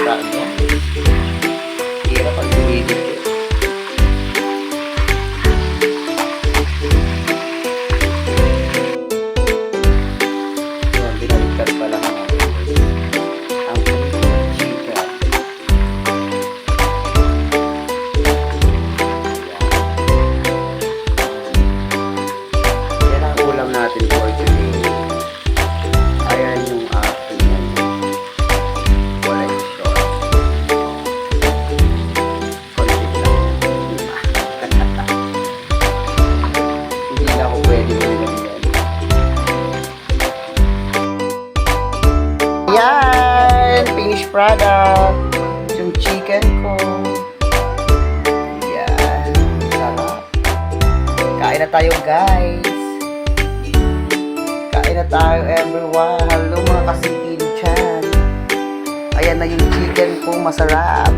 ano. Hirap pag humigit eh. Yun, binaligtad pala mga viewers. Ang chicken. Yan ang ulam natin for today. Ayan yung aking collection. Konti lang. Hindi na ako pwede ulam yan. Yan! Finished product. Yung chicken ko. Yan. Sarap. Kain na tayo, guys. Kain na tayo, everyone. Hello mga kasikil dyan. Ayan na yung chicken ko, masarap.